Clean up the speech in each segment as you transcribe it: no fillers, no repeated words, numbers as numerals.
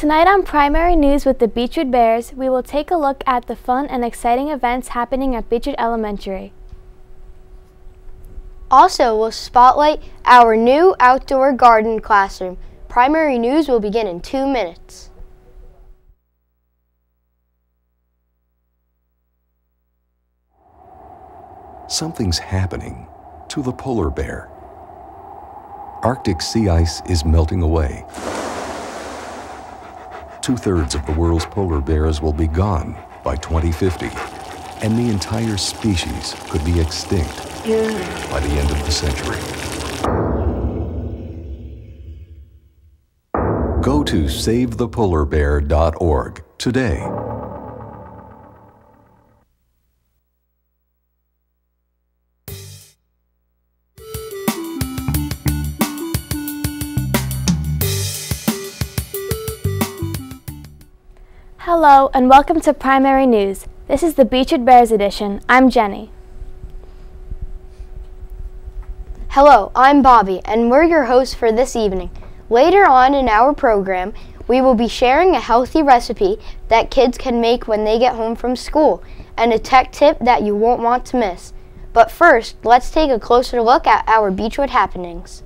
Tonight on Primary News with the Beachwood Bears, we will take a look at the fun and exciting events happening at Beachwood Elementary. Also, we'll spotlight our new outdoor garden classroom. Primary News will begin in 2 minutes. Something's happening to the polar bear. Arctic sea ice is melting away. 2/3 of the world's polar bears will be gone by 2050, and the entire species could be extinct by the end of the century. Go to SaveThePolarBear.org today. Hello and welcome to Primary News. This is the Beachwood Bears edition. I'm Jenny. Hello, I'm Bobby, and we're your hosts for this evening. Later on in our program, we will be sharing a healthy recipe that kids can make when they get home from school, and a tech tip that you won't want to miss. But first, let's take a closer look at our Beachwood happenings.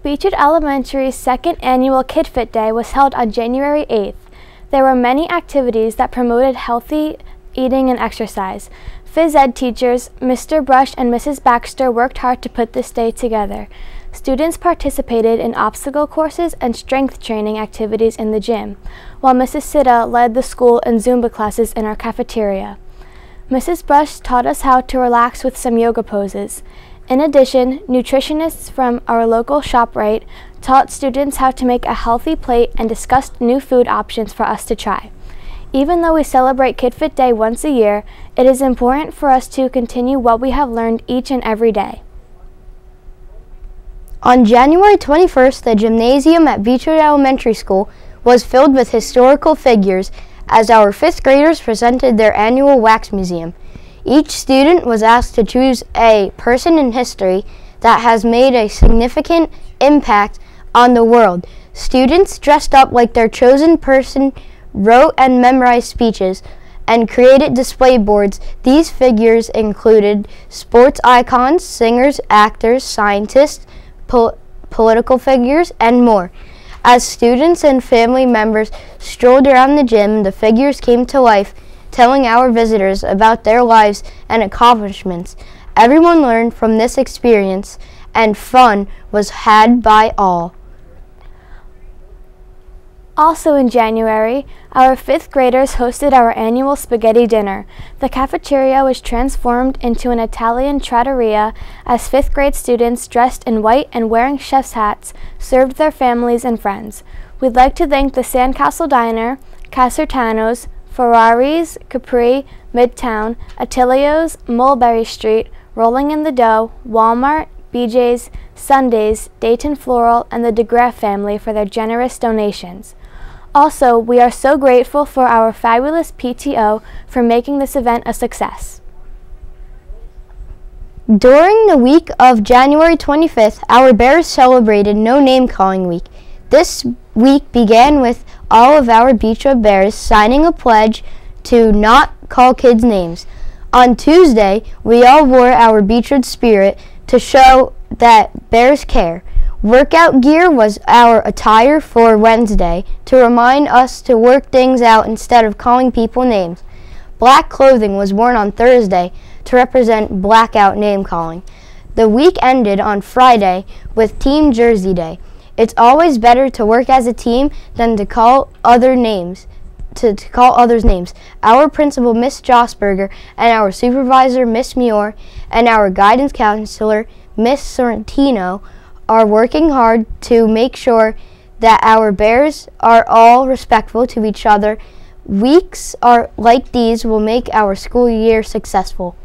Beachwood Elementary's second annual Kid Fit Day was held on January 8th. There were many activities that promoted healthy eating and exercise. Phys Ed teachers, Mr. Brush and Mrs. Baxter worked hard to put this day together. Students participated in obstacle courses and strength training activities in the gym, while Mrs. Sitta led the school in Zumba classes in our cafeteria. Mrs. Brush taught us how to relax with some yoga poses. In addition, nutritionists from our local ShopRite taught students how to make a healthy plate and discussed new food options for us to try. Even though we celebrate Kid Fit Day once a year, it is important for us to continue what we have learned each and every day. On January 21st, the gymnasium at Beachwood Elementary School was filled with historical figures as our 5th graders presented their annual wax museum. Each student was asked to choose a person in history that has made a significant impact on the world. Students dressed up like their chosen person wrote and memorized speeches and created display boards. These figures included sports icons, singers, actors, scientists, political figures, and more. As students and family members strolled around the gym, the figures came to life, telling our visitors about their lives and accomplishments. Everyone learned from this experience, and fun was had by all. Also in January, our 5th graders hosted our annual spaghetti dinner. The cafeteria was transformed into an Italian trattoria as 5th grade students dressed in white and wearing chef's hats served their families and friends. We'd like to thank the Sandcastle Diner, Casertano's, Ferrari's, Capri, Midtown, Attilio's, Mulberry Street, Rolling in the Dough, Walmart, BJ's, Sundays, Dayton Floral, and the DeGraff family for their generous donations. Also, we are so grateful for our fabulous PTO for making this event a success. During the week of January 25th, our Bears celebrated No Name Calling Week. This week began with all of our Beachwood Bears signing a pledge to not call kids names. On Tuesday, we all wore our Beachwood spirit to show that Bears care. Workout gear was our attire for Wednesday to remind us to work things out instead of calling people names. Black clothing was worn on Thursday to represent blackout name calling. The week ended on Friday with Team Jersey Day. It's always better to work as a team than to call others names. Our principal, Miss Josberger, and our supervisor, Miss Muir, and our guidance counselor, Miss Sorrentino, are working hard to make sure that our Bears are all respectful to each other. Weeks like these will make our school year successful.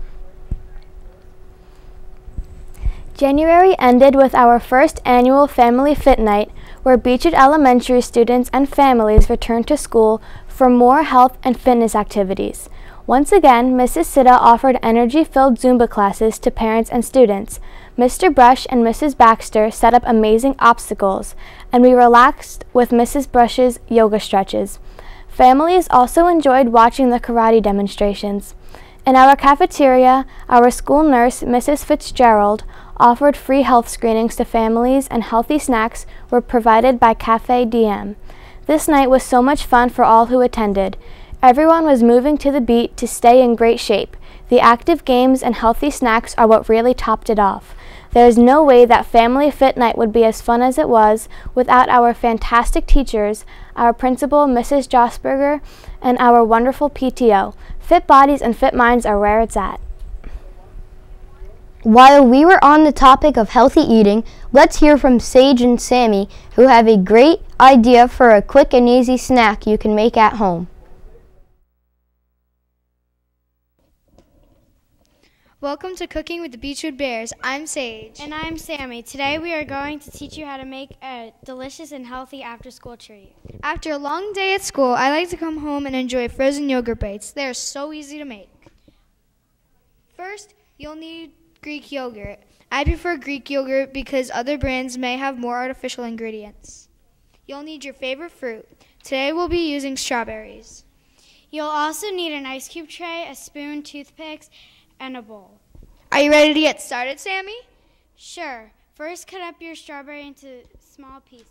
January ended with our first annual Family Fit Night, where Beachwood Elementary students and families returned to school for more health and fitness activities. Once again, Mrs. Sitta offered energy-filled Zumba classes to parents and students. Mr. Brush and Mrs. Baxter set up amazing obstacles, and we relaxed with Mrs. Brush's yoga stretches. Families also enjoyed watching the karate demonstrations. In our cafeteria, our school nurse, Mrs. Fitzgerald, offered free health screenings to families, and healthy snacks were provided by Cafe DM. This night was so much fun for all who attended. Everyone was moving to the beat to stay in great shape. The active games and healthy snacks are what really topped it off. There is no way that Family Fit Night would be as fun as it was without our fantastic teachers, our principal, Mrs. Josberger, and our wonderful PTO. Fit bodies and fit minds are where it's at. While we were on the topic of healthy eating, let's hear from Sage and Sammy, who have a great idea for a quick and easy snack you can make at home. Welcome to Cooking with the Beachwood Bears. I'm Sage. And I'm Sammy. Today we are going to teach you how to make a delicious and healthy after-school treat. After a long day at school, I like to come home and enjoy frozen yogurt bites. They are so easy to make. First, you'll need Greek yogurt. I prefer Greek yogurt because other brands may have more artificial ingredients. You'll need your favorite fruit. Today we'll be using strawberries. You'll also need an ice cube tray, a spoon, toothpicks, and a bowl. Are you ready to get started, Sammy? Sure. First, cut up your strawberry into small pieces.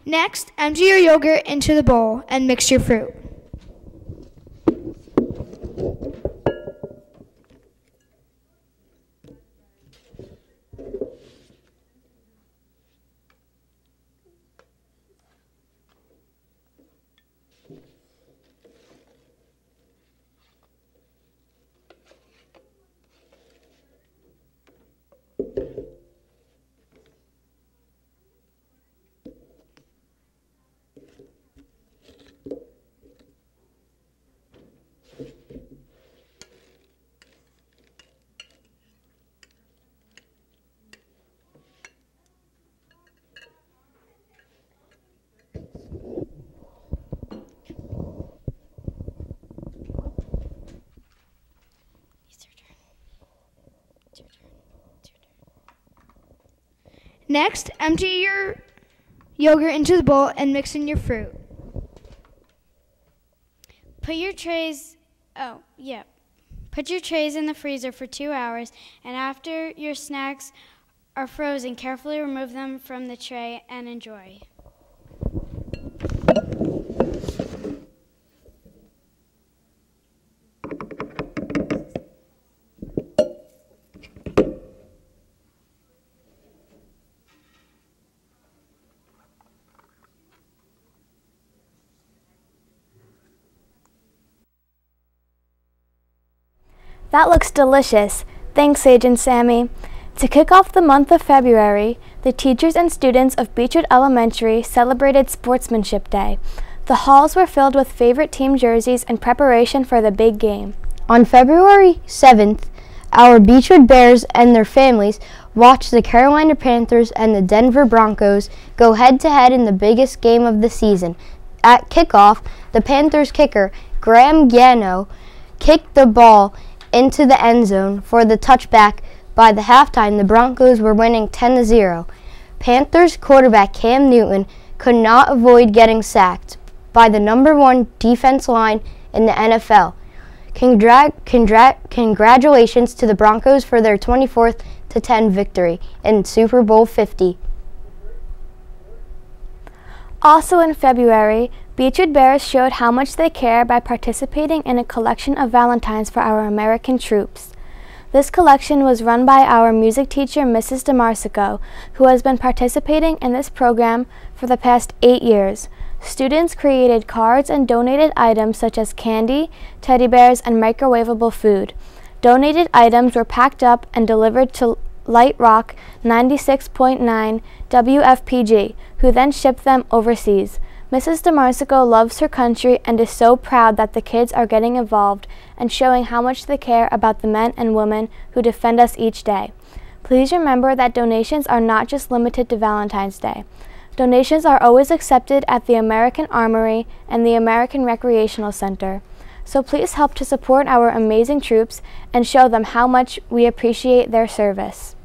Next, empty your yogurt into the bowl and mix your fruit. Next, empty your yogurt into the bowl and mix in your fruit. Put your trays in the freezer for 2 hours, and after your snacks are frozen, carefully remove them from the tray and enjoy. That looks delicious. Thanks, Sage and Sammy. To kick off the month of February, the teachers and students of Beachwood Elementary celebrated Sportsmanship Day. The halls were filled with favorite team jerseys in preparation for the big game. On February 7th, our Beachwood Bears and their families watched the Carolina Panthers and the Denver Broncos go head-to-head in the biggest game of the season. At kickoff, the Panthers kicker, Graham Gano, kicked the ball into the end zone for the touchback. By the halftime, the Broncos were winning 10-0. Panthers quarterback Cam Newton could not avoid getting sacked by the #1 defense line in the NFL. Congratulations to the Broncos for their 24-10 victory in Super Bowl 50. Also in February, Beachwood Bears showed how much they care by participating in a collection of Valentines for our American troops. This collection was run by our music teacher, Mrs. DeMarsico, who has been participating in this program for the past 8 years. Students created cards and donated items such as candy, teddy bears, and microwavable food. Donated items were packed up and delivered to Light Rock 96.9 WFPG, who then shipped them overseas. Mrs. DeMarsico loves her country and is so proud that the kids are getting involved and showing how much they care about the men and women who defend us each day. Please remember that donations are not just limited to Valentine's Day. Donations are always accepted at the American Armory and the American Recreational Center. So please help to support our amazing troops and show them how much we appreciate their service.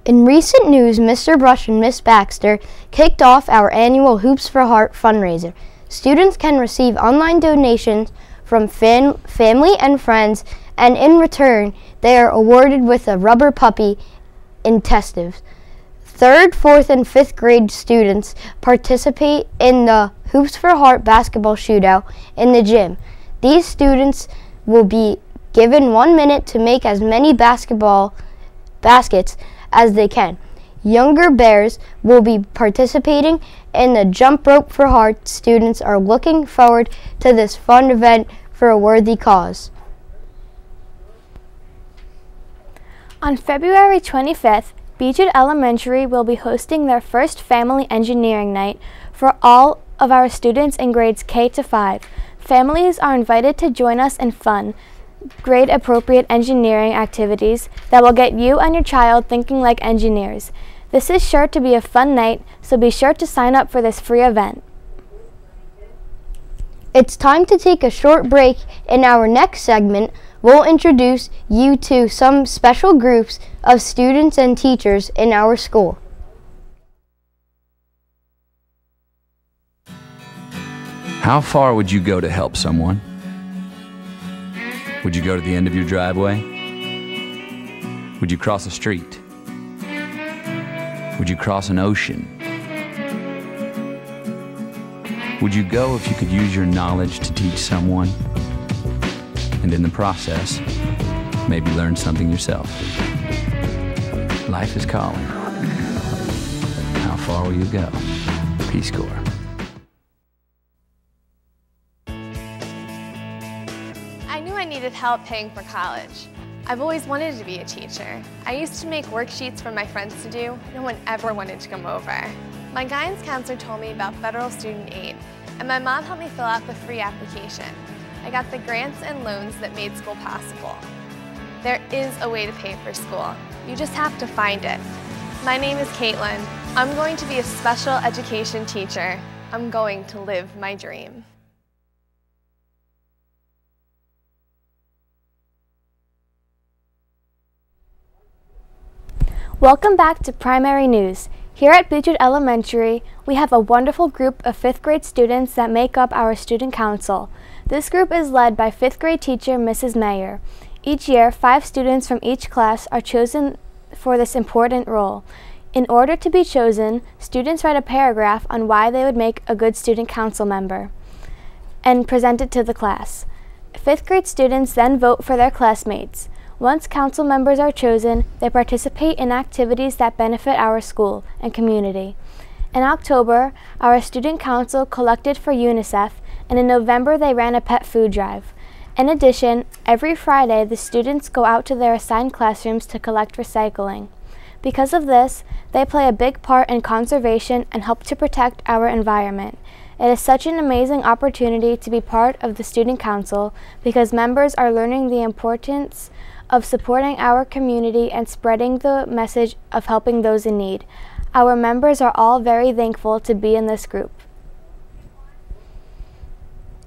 In recent news, Mr. Brush and Miss Baxter kicked off our annual Hoops for Heart fundraiser. Students can receive online donations from family and friends, and in return, they are awarded with a rubber puppy in Testives. 3rd, 4th, and 5th grade students participate in the Hoops for Heart basketball shootout in the gym. These students will be given 1 minute to make as many basketball baskets as they can. Younger Bears will be participating in the Jump Rope for Heart. Students are looking forward to this fun event for a worthy cause. On February 25th, Beachwood Elementary will be hosting their first Family Engineering Night for all of our students in grades K to 5. Families are invited to join us in fun, grade-appropriate engineering activities that will get you and your child thinking like engineers. This is sure to be a fun night, so be sure to sign up for this free event. It's time to take a short break. In our next segment, we'll introduce you to some special groups of students and teachers in our school. How far would you go to help someone? Would you go to the end of your driveway? Would you cross a street? Would you cross an ocean? Would you go if you could use your knowledge to teach someone? And in the process, maybe learn something yourself. Life is calling. How far will you go? Peace Corps. I knew I needed help paying for college. I've always wanted to be a teacher. I used to make worksheets for my friends to do. No one ever wanted to come over. My guidance counselor told me about federal student aid, and my mom helped me fill out the free application. I got the grants and loans that made school possible. There is a way to pay for school. You just have to find it. My name is Caitlin. I'm going to be a special education teacher. I'm going to live my dream. Welcome back to Primary News. Here at Beachwood Elementary, we have a wonderful group of 5th grade students that make up our student council. This group is led by 5th grade teacher Mrs. Mayer. Each year, 5 students from each class are chosen for this important role. In order to be chosen, students write a paragraph on why they would make a good student council member and present it to the class. 5th grade students then vote for their classmates. Once council members are chosen, they participate in activities that benefit our school and community. In October, our student council collected for UNICEF, and in November they ran a pet food drive. In addition, every Friday the students go out to their assigned classrooms to collect recycling. Because of this, they play a big part in conservation and help to protect our environment. It is such an amazing opportunity to be part of the student council because members are learning the importance of supporting our community and spreading the message of helping those in need. Our members are all very thankful to be in this group.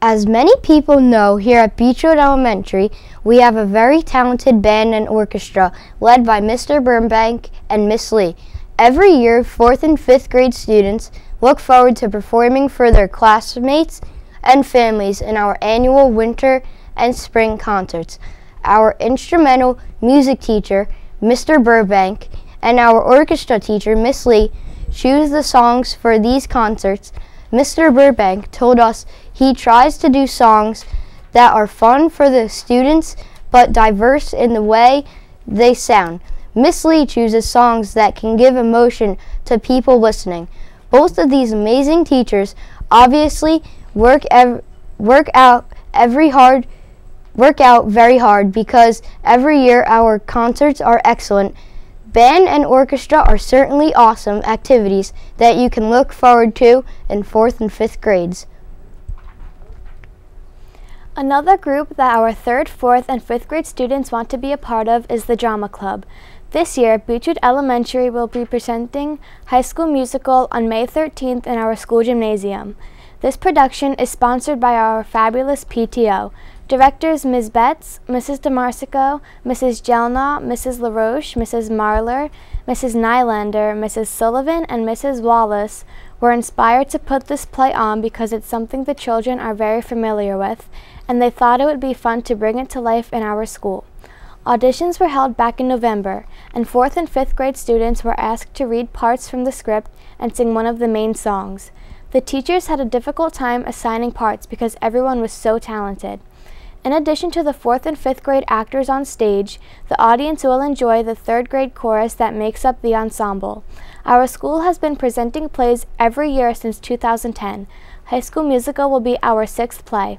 As many people know, here at Beachwood Elementary, we have a very talented band and orchestra led by Mr. Burbank and Miss Lee. Every year, 4th and 5th grade students look forward to performing for their classmates and families in our annual winter and spring concerts. Our instrumental music teacher, Mr. Burbank, and our orchestra teacher, Miss Lee, choose the songs for these concerts. Mr. Burbank told us he tries to do songs that are fun for the students but diverse in the way they sound. Miss Lee chooses songs that can give emotion to people listening. Both of these amazing teachers obviously work out very hard because every year our concerts are excellent. Band and orchestra are certainly awesome activities that you can look forward to in 4th and 5th grades. Another group that our 3rd, 4th, and 5th grade students want to be a part of is the Drama Club. This year, Beachwood Elementary will be presenting High School Musical on May 13th in our school gymnasium. This production is sponsored by our fabulous PTO. Directors Ms. Betts, Mrs. DeMarsico, Mrs. Jelna, Mrs. LaRoche, Mrs. Marler, Mrs. Nylander, Mrs. Sullivan, and Mrs. Wallace were inspired to put this play on because it's something the children are very familiar with, and they thought it would be fun to bring it to life in our school. Auditions were held back in November, and 4th and 5th grade students were asked to read parts from the script and sing one of the main songs. The teachers had a difficult time assigning parts because everyone was so talented. In addition to the 4th and 5th grade actors on stage, the audience will enjoy the 3rd grade chorus that makes up the ensemble. Our school has been presenting plays every year since 2010. High School Musical will be our 6th play.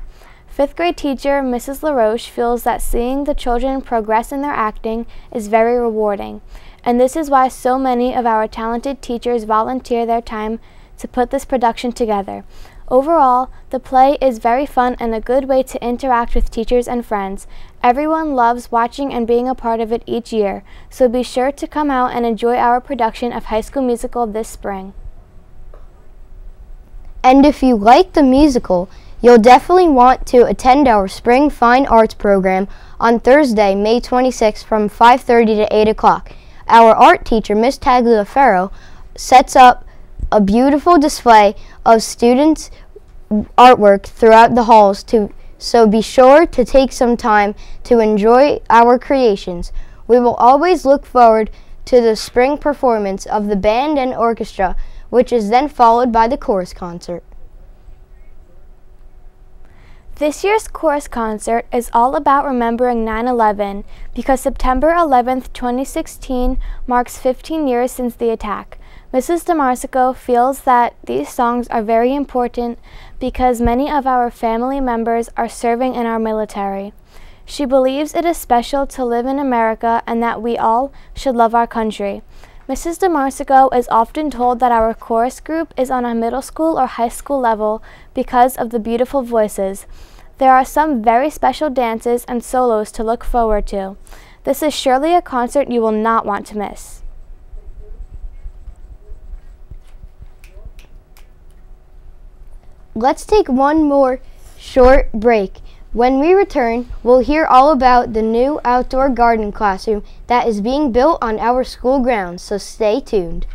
5th grade teacher Mrs. LaRoche feels that seeing the children progress in their acting is very rewarding, and this is why so many of our talented teachers volunteer their time to put this production together. Overall, the play is very fun and a good way to interact with teachers and friends. Everyone loves watching and being a part of it each year, so be sure to come out and enjoy our production of High School Musical this spring. And if you like the musical, you'll definitely want to attend our Spring Fine Arts program on Thursday, May 26th from 5:30 to 8 o'clock. Our art teacher, Miss Tagliaferro, sets up a beautiful display of students' artwork throughout the halls, so be sure to take some time to enjoy our creations. We will always look forward to the spring performance of the band and orchestra, which is then followed by the chorus concert. This year's chorus concert is all about remembering 9/11 because September 11th, 2016 marks 15 years since the attack. Mrs. DeMarsico feels that these songs are very important because many of our family members are serving in our military. She believes it is special to live in America and that we all should love our country. Mrs. DeMarsico is often told that our chorus group is on a middle school or high school level because of the beautiful voices. There are some very special dances and solos to look forward to. This is surely a concert you will not want to miss. Let's take one more short break. When we return, we'll hear all about the new outdoor garden classroom that is being built on our school grounds, so stay tuned.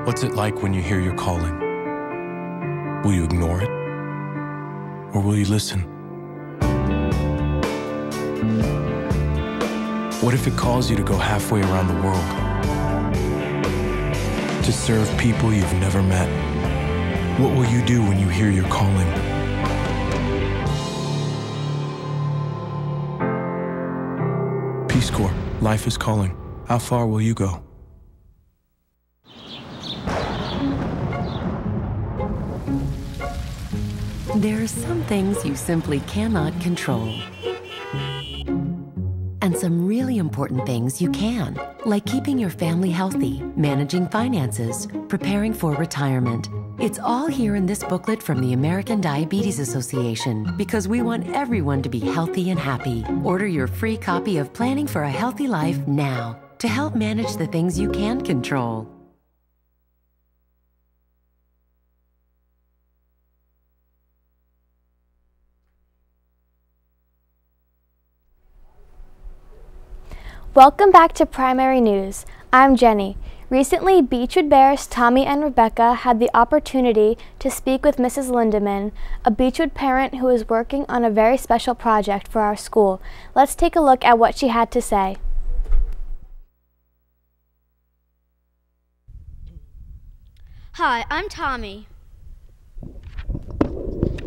What's it like when you hear your calling? Will you ignore it? Or will you listen? What if it calls you to go halfway around the world? To serve people you've never met? What will you do when you hear your calling? Peace Corps, life is calling. How far will you go? There are some things you simply cannot control. And some really important things you can, like keeping your family healthy, managing finances, preparing for retirement. It's all here in this booklet from the American Diabetes Association because we want everyone to be healthy and happy. Order your free copy of Planning for a Healthy Life now to help manage the things you can control. Welcome back to Primary News. I'm Jenny. Recently, Beachwood Bears Tommy and Rebecca had the opportunity to speak with Mrs. Lindeman, a Beachwood parent who is working on a very special project for our school. Let's take a look at what she had to say. Hi, I'm Tommy.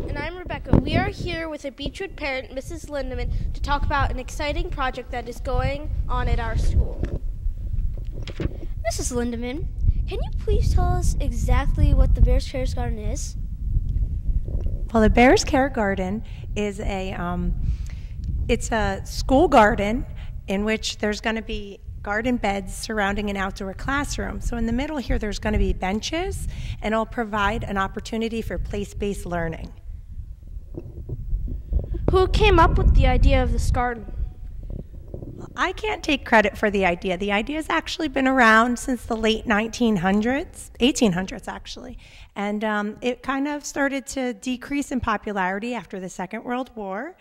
And I'm Rebecca. We are here with a Beachwood parent, Mrs. Lindeman, to talk about an exciting project that is going on at our school. Mrs. Lindeman, can you please tell us exactly what the Bears Care Garden is? Well, the Bears Care Garden is it's a school garden in which there's going to be garden beds surrounding an outdoor classroom. So in the middle here, there's going to be benches, and it'll provide an opportunity for place-based learning. Who came up with the idea of this garden? I can't take credit for the idea. The idea has actually been around since the late 1900s, 1800s actually. And it kind of started to decrease in popularity after the Second World War.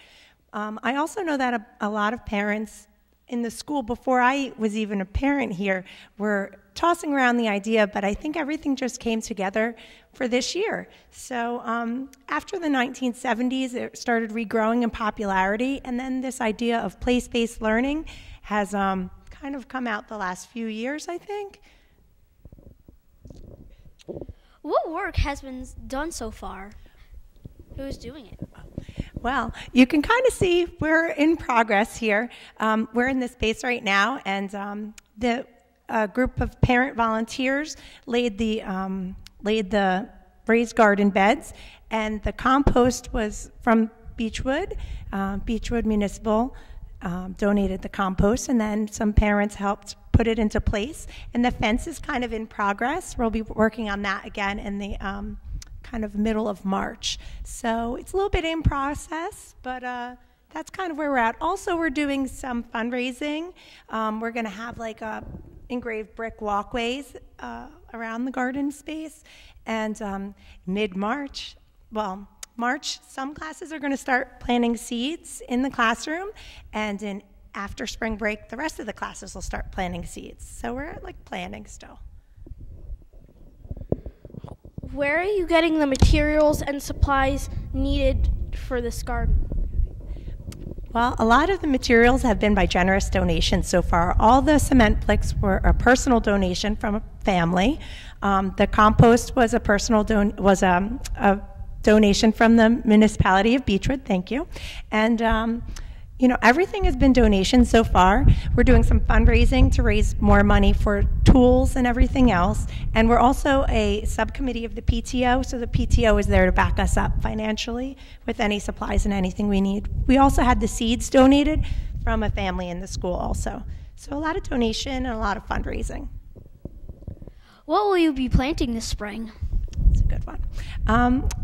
I also know that a lot of parents in the school, before I was even a parent here, were tossing around the idea, but I think everything just came together for this year. So after the 1970s, it started regrowing in popularity, and then this idea of place-based learning has kind of come out the last few years, I think. What work has been done so far? Who's doing it? Well, you can kind of see we're in progress here. We're in this space right now, and the group of parent volunteers laid the raised garden beds, and the compost was from Beachwood. Beachwood Municipal donated the compost, and then some parents helped put it into place. And the fence is kind of in progress. We'll be working on that again in the kind of middle of March. So it's a little bit in process, but that's kind of where we're at. Also, we're doing some fundraising. We're going to have like engraved brick walkways around the garden space. And mid-March, March, some classes are going to start planting seeds in the classroom, and after spring break, the rest of the classes will start planting seeds. So we're like planning still. Where are you getting the materials and supplies needed for this garden? Well, a lot of the materials have been by generous donations so far. All the cement bricks were a personal donation from a family. The compost was a personal a donation from the municipality of Beachwood. Thank you. And everything has been donations so far. We're doing some fundraising to raise more money for tools and everything else. And we're also a subcommittee of the PTO, so the PTO is there to back us up financially with any supplies and anything we need. We also had the seeds donated from a family in the school also. So a lot of donation and a lot of fundraising. What will you be planting this spring? That's a good one.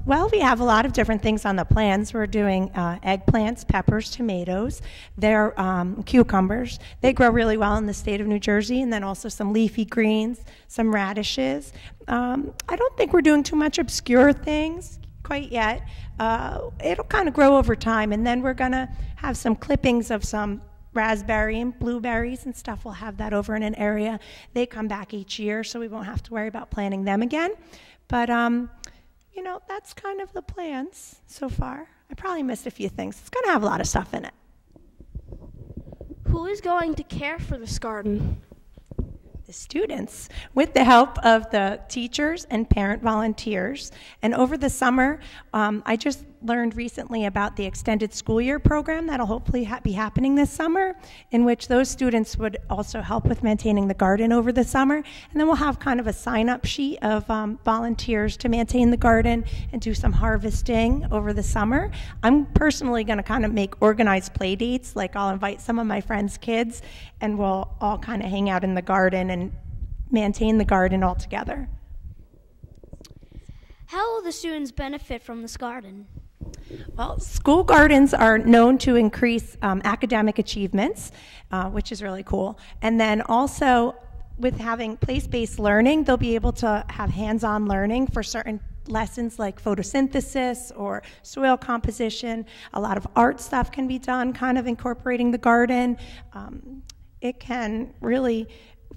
Well, we have a lot of different things on the plans. We're doing eggplants, peppers, tomatoes. They're cucumbers. They grow really well in the state of New Jersey, and then also some leafy greens, some radishes. I don't think we're doing too much obscure things quite yet. It'll kind of grow over time, and then we're going to have some clippings of some raspberry and blueberries and stuff. We'll have that over in an area. They come back each year, so we won't have to worry about planting them again. But, that's kind of the plans so far. I probably missed a few things. It's going to have a lot of stuff in it. Who is going to care for this garden? The students, with the help of the teachers and parent volunteers. And over the summer, I just learned recently about the extended school year program that'll hopefully be happening this summer, in which those students would also help with maintaining the garden over the summer. And then we'll have kind of a sign-up sheet of volunteers to maintain the garden and do some harvesting over the summer. I'm personally going to kind of make organized play dates, like I'll invite some of my friends' kids, and we'll all kind of hang out in the garden and maintain the garden all together. How will the students benefit from this garden? Well, school gardens are known to increase academic achievements, which is really cool. And then also, with having place-based learning, they'll be able to have hands-on learning for certain lessons like photosynthesis or soil composition. A lot of art stuff can be done, kind of incorporating the garden. It can really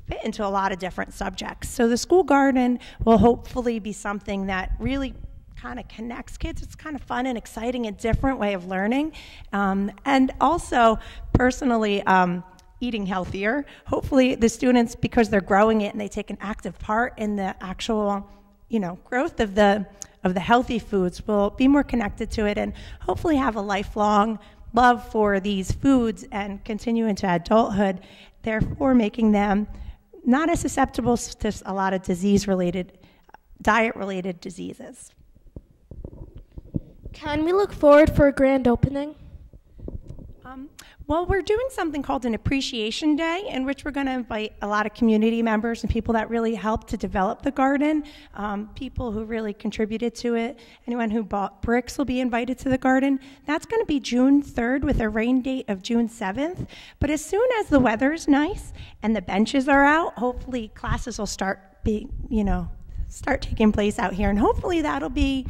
fit into a lot of different subjects. So the school garden will hopefully be something that really kind of connects kids. It's kind of fun and exciting, a different way of learning. And also, personally, eating healthier. Hopefully the students, because they're growing it and they take an active part in the actual, growth of the healthy foods, will be more connected to it and hopefully have a lifelong love for these foods and continue into adulthood, therefore making them not as susceptible to a lot of diet-related diseases. Can we look forward for a grand opening? Well, we're doing something called an Appreciation Day, in which we're going to invite a lot of community members and people that really helped to develop the garden, people who really contributed to it. Anyone who bought bricks will be invited to the garden. That's going to be June 3rd with a rain date of June 7th. But as soon as the weather's nice and the benches are out, hopefully classes will start taking place out here. And hopefully that'll be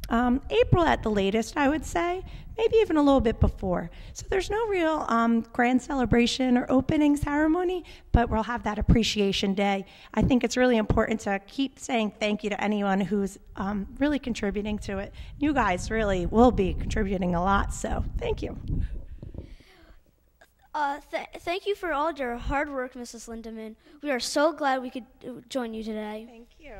April at the latest, I would say. Maybe even a little bit before. So there's no real grand celebration or opening ceremony, but we'll have that Appreciation Day. I think it's really important to keep saying thank you to anyone who's really contributing to it. You guys really will be contributing a lot, so thank you. Thank you for all your hard work, Mrs. Lindemann. We are so glad we could join you today. Thank you.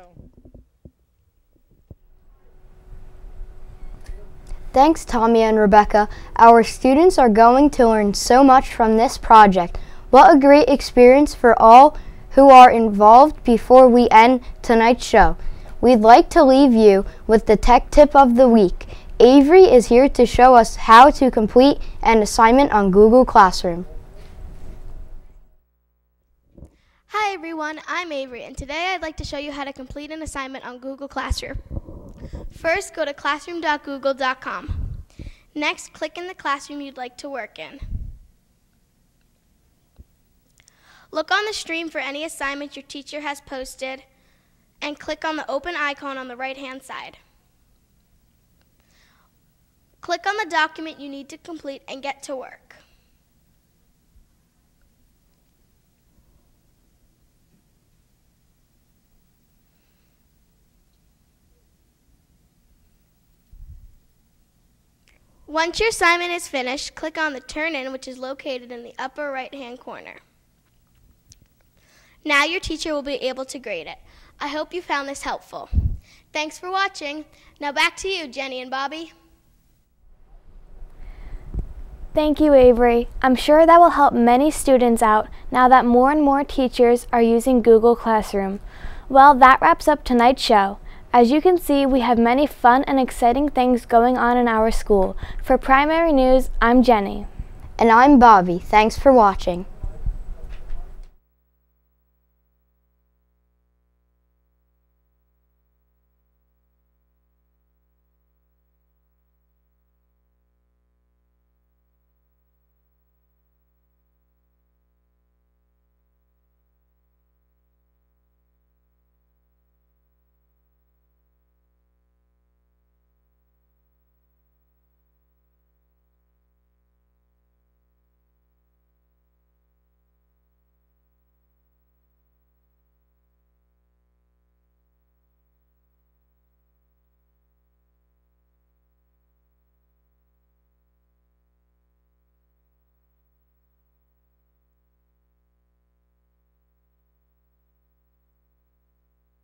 Thanks, Tommy and Rebecca. Our students are going to learn so much from this project. What a great experience for all who are involved. Before we end tonight's show, we'd like to leave you with the tech tip of the week. Avery is here to show us how to complete an assignment on Google Classroom. Hi everyone, I'm Avery, and today I'd like to show you how to complete an assignment on Google Classroom. First, go to classroom.google.com. Next, click in the classroom you'd like to work in. Look on the stream for any assignment your teacher has posted, and click on the open icon on the right-hand side. Click on the document you need to complete and get to work. Once your assignment is finished, click on the Turn In, which is located in the upper right-hand corner. Now your teacher will be able to grade it. I hope you found this helpful. Thanks for watching. Now back to you, Jenny and Bobby. Thank you, Avery. I'm sure that will help many students out now that more and more teachers are using Google Classroom. Well, that wraps up tonight's show. As you can see, we have many fun and exciting things going on in our school. For Primary News, I'm Jenny. And I'm Bobby. Thanks for watching.